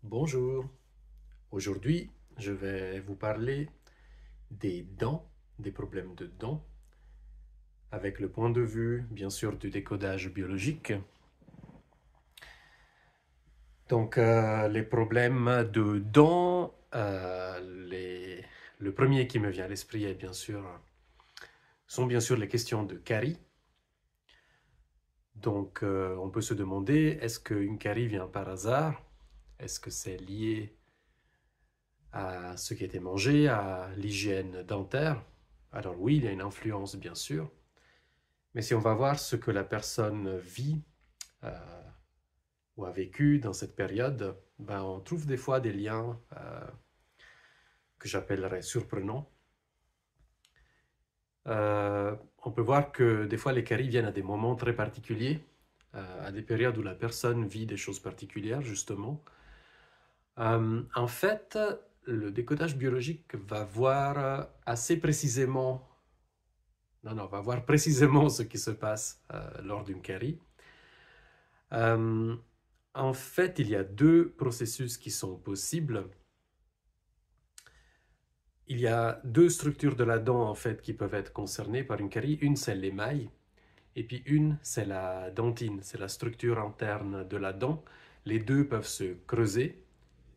Bonjour, aujourd'hui je vais vous parler des dents, des problèmes de dents, avec le point de vue bien sûr du décodage biologique. Donc les problèmes de dents, le premier qui me vient à l'esprit sont bien sûr les questions de caries. Donc on peut se demander, est-ce qu'une carie vient par hasard? Est-ce que c'est lié à ce qui a été mangé, à l'hygiène dentaire? Alors oui, il y a une influence bien sûr, mais si on va voir ce que la personne vit ou a vécu dans cette période, ben, on trouve des fois des liens que j'appellerais surprenants. On peut voir que des fois les caries viennent à des moments très particuliers, à des périodes où la personne vit des choses particulières justement. En fait, le décodage biologique va voir assez précisément, non, va voir précisément ce qui se passe lors d'une carie. Euh, En fait, il y a deux processus qui sont possibles. Il y a deux structures de la dent en fait qui peuvent être concernées par une carie. Une, c'est l'émail, et puis une, c'est la dentine, c'est la structure interne de la dent. Les deux peuvent se creuser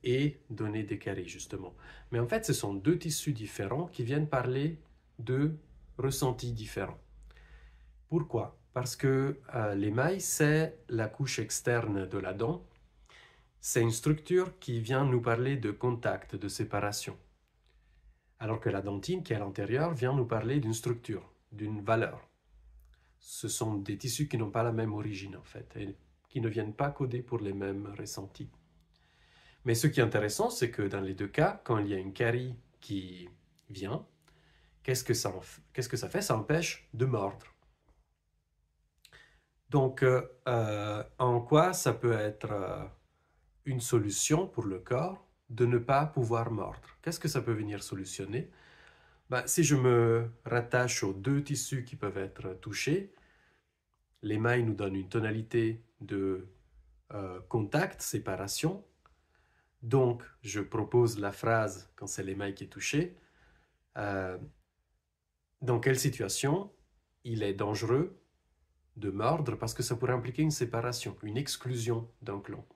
et donner des caries justement. Mais en fait, ce sont deux tissus différents qui viennent parler de ressentis différents. Pourquoi? Parce que l'émail, c'est la couche externe de la dent. C'est une structure qui vient nous parler de contact, de séparation. Alors que la dentine, qui est à l'intérieur, vient nous parler d'une structure, d'une valeur. Ce sont des tissus qui n'ont pas la même origine, en fait, et qui ne viennent pas coder pour les mêmes ressentis. Mais ce qui est intéressant, c'est que dans les deux cas, quand il y a une carie qui vient, qu'est-ce que ça fait? Ça empêche de mordre. Donc, en quoi ça peut être une solution pour le corps de ne pas pouvoir mordre? Qu'est-ce que ça peut venir solutionner? Ben, si je me rattache aux deux tissus qui peuvent être touchés, l'émail nous donne une tonalité de contact, séparation. Donc, je propose la phrase quand c'est l'émail qui est touché. Euh, dans quelle situation il est dangereux de mordre parce que ça pourrait impliquer une séparation, une exclusion d'un clan.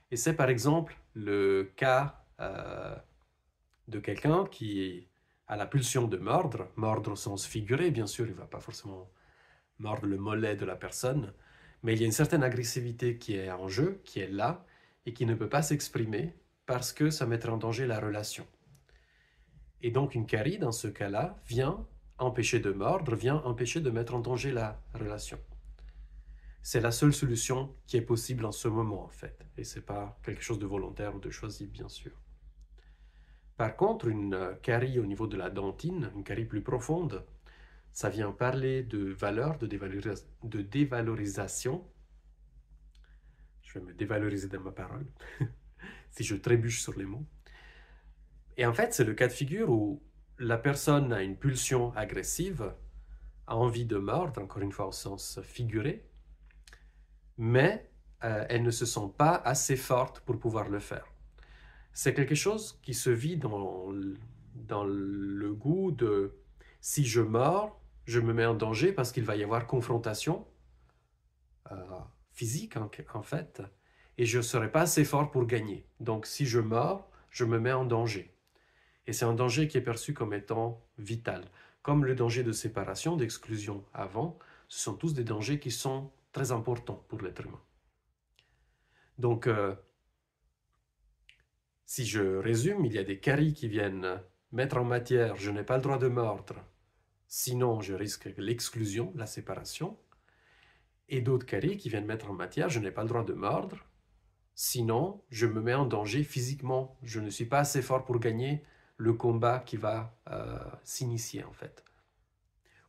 Et c'est par exemple le cas de quelqu'un qui a la pulsion de mordre, mordre au sens figuré, bien sûr, il ne va pas forcément mordre le mollet de la personne, mais il y a une certaine agressivité qui est en jeu, qui est là, et qui ne peut pas s'exprimer parce que ça mettrait en danger la relation. Et donc une carie, dans ce cas-là, vient empêcher de mordre, vient empêcher de mettre en danger la relation. C'est la seule solution qui est possible en ce moment, en fait. Et ce n'est pas quelque chose de volontaire ou de choisi, bien sûr. Par contre, une carie au niveau de la dentine, une carie plus profonde, ça vient parler de valeur, de dévalorisation. Je vais me dévaloriser dans ma parole, si je trébuche sur les mots. Et en fait, c'est le cas de figure où la personne a une pulsion agressive, a envie de mordre, encore une fois au sens figuré, mais elle ne se sent pas assez forte pour pouvoir le faire. C'est quelque chose qui se vit dans le goût de si je mords, je me mets en danger parce qu'il va y avoir confrontation euh, physique en fait, et je ne serai pas assez fort pour gagner. Donc si je mords, je me mets en danger. Et c'est un danger qui est perçu comme étant vital. Comme le danger de séparation, d'exclusion avant, ce sont tous des dangers qui sont très importants pour l'être humain. Donc, si je résume, il y a des caries qui viennent mettre en matière, je n'ai pas le droit de mordre, sinon je risque l'exclusion, la séparation, et d'autres caries qui viennent mettre en matière, je n'ai pas le droit de mordre, sinon je me mets en danger physiquement, je ne suis pas assez fort pour gagner le combat qui va s'initier en fait.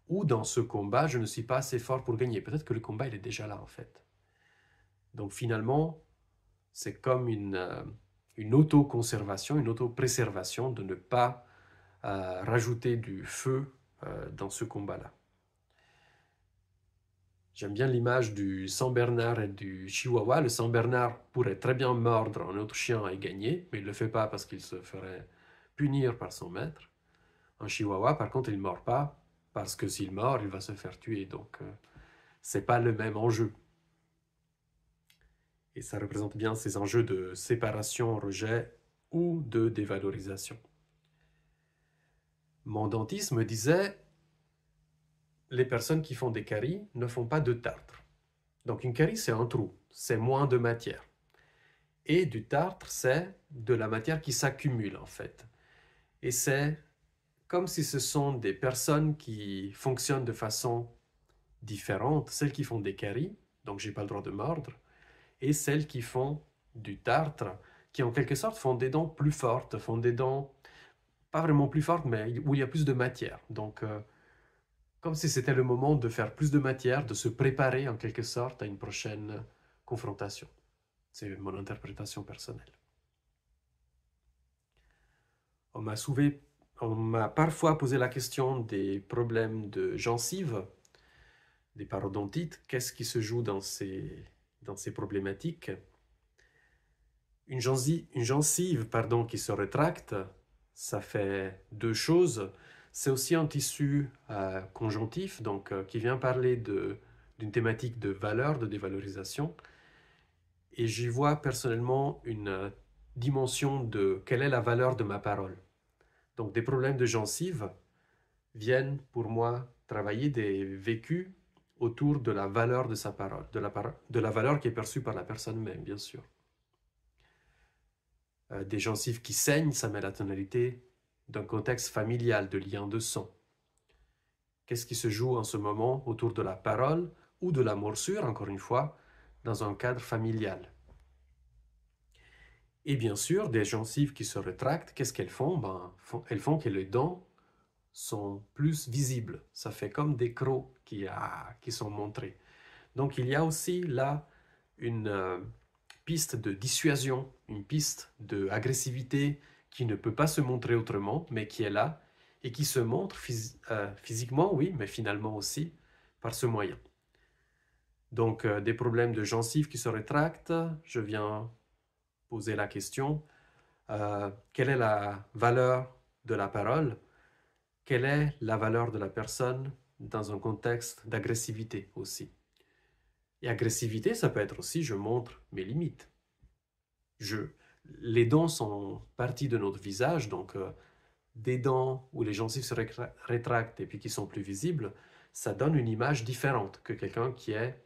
Ou dans ce combat, je ne suis pas assez fort pour gagner. Peut-être que le combat, il est déjà là en fait. Donc finalement, c'est comme une autoconservation, une autopréservation de ne pas rajouter du feu dans ce combat-là. J'aime bien l'image du Saint Bernard et du Chihuahua. Le Saint Bernard pourrait très bien mordre un autre chien et gagner, mais il ne le fait pas parce qu'il se ferait punir par son maître. Un Chihuahua, par contre, il ne mord pas parce que s'il mord, il va se faire tuer. Donc, c'est pas le même enjeu. Et ça représente bien ces enjeux de séparation, rejet ou de dévalorisation. Mon dentiste me disait, les personnes qui font des caries ne font pas de tartre. Donc une carie, c'est un trou, c'est moins de matière. Et du tartre, c'est de la matière qui s'accumule en fait. Et c'est comme si ce sont des personnes qui fonctionnent de façon différente, celles qui font des caries, donc j'ai pas le droit de mordre, et celles qui font du tartre, qui en quelque sorte font des dents plus fortes, font des dents pas vraiment plus fortes, mais où il y a plus de matière. Donc, comme si c'était le moment de faire plus de matière, de se préparer en quelque sorte à une prochaine confrontation. C'est mon interprétation personnelle. On m'a parfois posé la question des problèmes de gencives, des parodontites. Qu'est-ce qui se joue dans ces problématiques? Une gencive qui se rétracte, ça fait deux choses. C'est aussi un tissu conjonctif, donc qui vient parler d'une thématique de valeur, de dévalorisation. Et j'y vois personnellement une dimension de quelle est la valeur de ma parole. Donc des problèmes de gencive viennent pour moi travailler des vécus autour de la valeur de sa parole, de la valeur qui est perçue par la personne même, bien sûr. Des gencives qui saignent, ça met la tonalité d'un contexte familial, de lien de sang. Qu'est-ce qui se joue en ce moment autour de la parole ou de la morsure, encore une fois, dans un cadre familial? Et bien sûr, des gencives qui se rétractent, qu'est-ce qu'elles font? Elles font que les dents sont plus visibles. Ça fait comme des crocs qui sont montrés. Donc il y a aussi là une piste de dissuasion, une piste d'agressivité qui ne peut pas se montrer autrement, mais qui est là et qui se montre physiquement, oui, mais finalement aussi par ce moyen. Donc des problèmes de gencives qui se rétractent, je viens poser la question, quelle est la valeur de la parole? Quelle est la valeur de la personne dans un contexte d'agressivité aussi? Et agressivité, ça peut être aussi, je montre mes limites. Les dents sont partie de notre visage, donc des dents où les gencives se rétractent et puis qui sont plus visibles, ça donne une image différente que quelqu'un qui est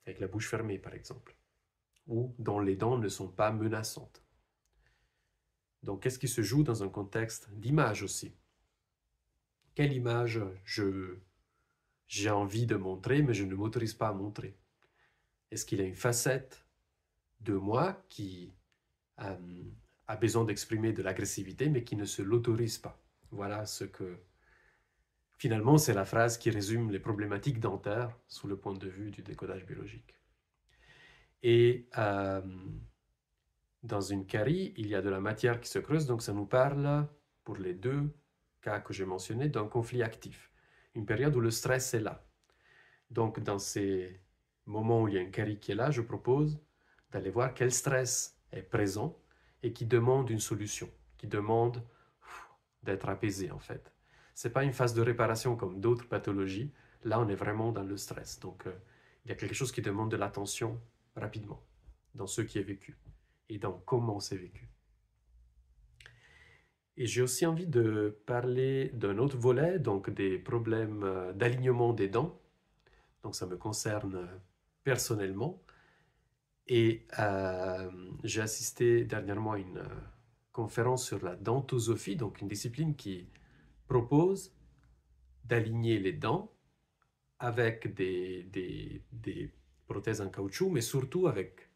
avec la bouche fermée, par exemple, ou dont les dents ne sont pas menaçantes. Donc, qu'est-ce qui se joue dans un contexte d'image aussi? Quelle image j'ai envie de montrer, mais je ne m'autorise pas à montrer? Est-ce qu'il y a une facette de moi qui a besoin d'exprimer de l'agressivité, mais qui ne se l'autorise pas? Voilà ce que... Finalement, c'est la phrase qui résume les problématiques dentaires sous le point de vue du décodage biologique. Et dans une carie, il y a de la matière qui se creuse, donc ça nous parle, pour les deux cas que j'ai mentionnés, d'un conflit actif. Une période où le stress est là. Donc, dans ces moments où il y a une carie qui est là, je propose d'aller voir quel stress est présent et qui demande une solution, qui demande d'être apaisé en fait. Ce n'est pas une phase de réparation comme d'autres pathologies. Là, on est vraiment dans le stress. Donc, il y a quelque chose qui demande de l'attention rapidement dans ce qui est vécu et dans comment c'est vécu. Et j'ai aussi envie de parler d'un autre volet, donc des problèmes d'alignement des dents. Donc ça me concerne personnellement. Et j'ai assisté dernièrement à une conférence sur la dentosophie, donc une discipline qui propose d'aligner les dents avec des prothèses en caoutchouc, mais surtout avec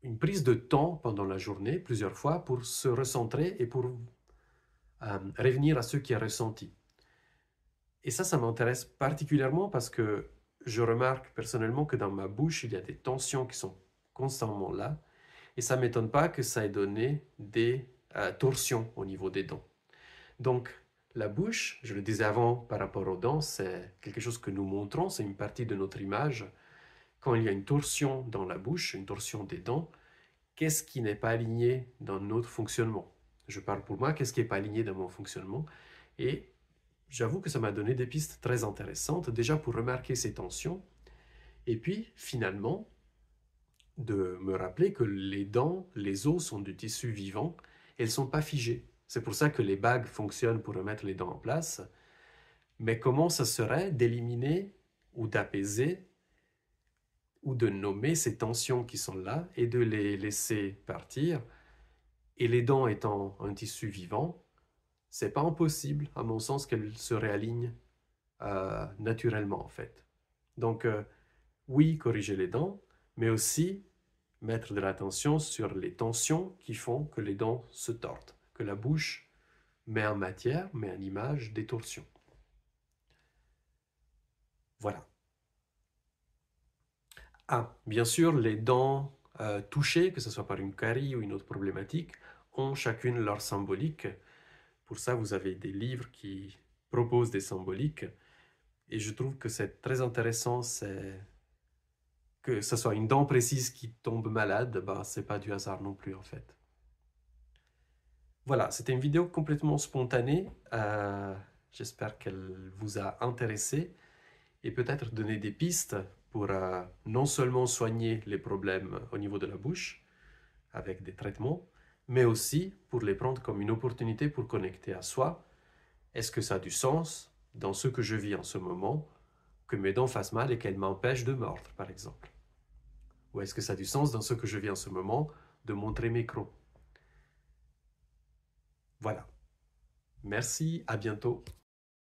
une prise de temps pendant la journée, plusieurs fois, pour se recentrer et pour revenir à ce qui est ressenti. Et ça m'intéresse particulièrement parce que je remarque personnellement que dans ma bouche, il y a des tensions qui sont constamment là. Et ça ne m'étonne pas que ça ait donné des torsions au niveau des dents. Donc, la bouche, je le disais avant par rapport aux dents, c'est quelque chose que nous montrons, c'est une partie de notre image. Quand il y a une torsion dans la bouche, une torsion des dents, qu'est-ce qui n'est pas aligné dans notre fonctionnement? Je parle pour moi, qu'est-ce qui n'est pas aligné dans mon fonctionnement? Et j'avoue que ça m'a donné des pistes très intéressantes, déjà pour remarquer ces tensions, et puis finalement de me rappeler que les dents, les os sont du tissu vivant, elles ne sont pas figées. C'est pour ça que les bagues fonctionnent pour remettre les dents en place. Mais comment ça serait d'éliminer ou d'apaiser ou de nommer ces tensions qui sont là et de les laisser partir? Et les dents étant un tissu vivant, c'est pas impossible, à mon sens, qu'elles se réalignent naturellement, en fait. Donc, oui, corriger les dents, mais aussi mettre de l'attention sur les tensions qui font que les dents se tordent, que la bouche met en matière, met en image des torsions. Voilà. Ah, bien sûr, les dents touchées, que ce soit par une carie ou une autre problématique, ont chacune leur symbolique. Pour ça, vous avez des livres qui proposent des symboliques. Et je trouve que c'est très intéressant, c'est que ce soit une dent précise qui tombe malade, bah, c'est pas du hasard non plus en fait. Voilà, c'était une vidéo complètement spontanée. J'espère qu'elle vous a intéressé et peut-être donné des pistes pour non seulement soigner les problèmes au niveau de la bouche avec des traitements, mais aussi pour les prendre comme une opportunité pour connecter à soi. Est-ce que ça a du sens dans ce que je vis en ce moment, que mes dents fassent mal et qu'elles m'empêchent de mordre, par exemple? Ou est-ce que ça a du sens dans ce que je vis en ce moment de montrer mes crocs? Voilà. Merci, à bientôt.